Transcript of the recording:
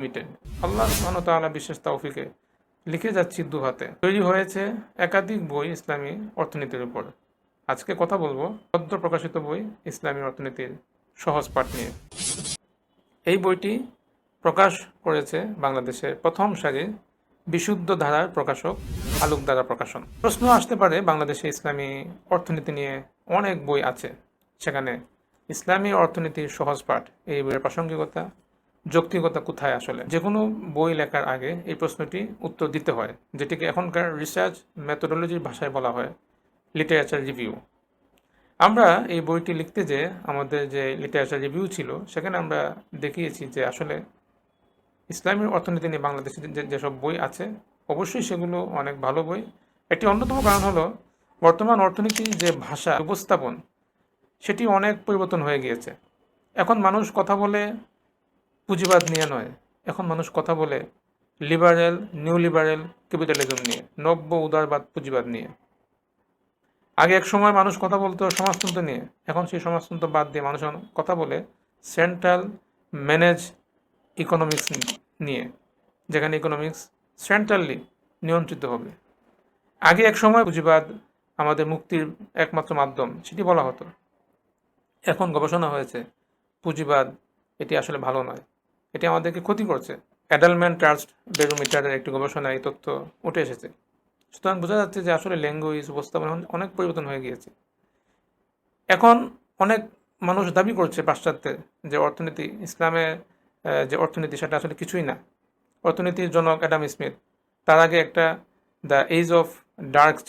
Limited. আল্লাহ সুবহানাহু ওয়া তাআলা বিশেষ তৌফিকে লিখে যাচ্ছি দুহাতে। তৈরি হয়েছে একাধিক বই ইসলামী অর্থনীতির উপর। আজকে কথা বলবো সদ্য প্রকাশিত বই ইসলামী অর্থনীতির সহজ পাঠ নিয়ে। এই বইটি প্রকাশ করেছে বাংলাদেশের প্রথম সারির বিশুদ্ধ ধারার প্রকাশক আলোক দ্বারা প্রকাশন। প্রশ্ন আসতে পারে, বাংলাদেশে ইসলামী অর্থনীতি নিয়ে অনেক বই আছে, সেখানে ইসলামী অর্থনীতির সহজ পাঠ এই বইয়ের প্রাসঙ্গিকতা, যৌক্তিকতা কোথায়? আসলে যে কোনো বই লেখার আগে এই প্রশ্নটি উত্তর দিতে হয়, যেটিকে এখনকার রিসার্চ মেথোডোলজির ভাষায় বলা হয় লিটারেচার রিভিউ। আমরা এই বইটি লিখতে যে আমাদের যে লিটারেচার রিভিউ ছিল, সেখানে আমরা দেখিয়েছি যে আসলে ইসলামী অর্থনীতি নিয়ে বাংলাদেশে যেসব বই আছে অবশ্যই সেগুলো অনেক ভালো বই। একটি অন্যতম কারণ হলো বর্তমান অর্থনীতির যে ভাষা উপস্থাপন সেটি অনেক পরিবর্তন হয়ে গিয়েছে। এখন মানুষ কথা বলে পুঁজিবাদ নিয়ে নয়, এখন মানুষ কথা বলে লিবারেল, নিউ লিবারেল ক্যাপিটালিজম নিয়ে, নব্য উদারবাদ পুঁজিবাদ নিয়ে। আগে এক সময় মানুষ কথা বলতো সমাজতন্ত্র নিয়ে, এখন সেই সমাজতন্ত্র বাদ দিয়ে মানুষ কথা বলে সেন্ট্রাল ম্যানেজ ইকোনমিক্স নিয়ে, যেখানে ইকোনমিক্স সেন্ট্রালি নিয়ন্ত্রিত হবে। আগে এক সময় পুঁজিবাদ আমাদের মুক্তির একমাত্র মাধ্যম সেটি বলা হতো, এখন গবেষণা হয়েছে পুঁজিবাদ এটি আসলে ভালো নয়, এটি আমাদেরকে ক্ষতি করছে। অ্যাডালম্যান ট্রাস্ট বেরোমিটারের একটি গবেষণায় এই তথ্য উঠে এসেছে। সুতরাং বোঝা যাচ্ছে যে আসলে ল্যাঙ্গুয়েজ উপস্থাপন অনেক পরিবর্তন হয়ে গিয়েছে। এখন অনেক মানুষ দাবি করছে পাশ্চাত্যের যে অর্থনীতি, ইসলামের যে অর্থনীতি সেটা আসলে কিছুই না। অর্থনীতির জনক অ্যাডাম স্মিথ, তার আগে একটা দ্য এজ অফ ডার্ক ছিল,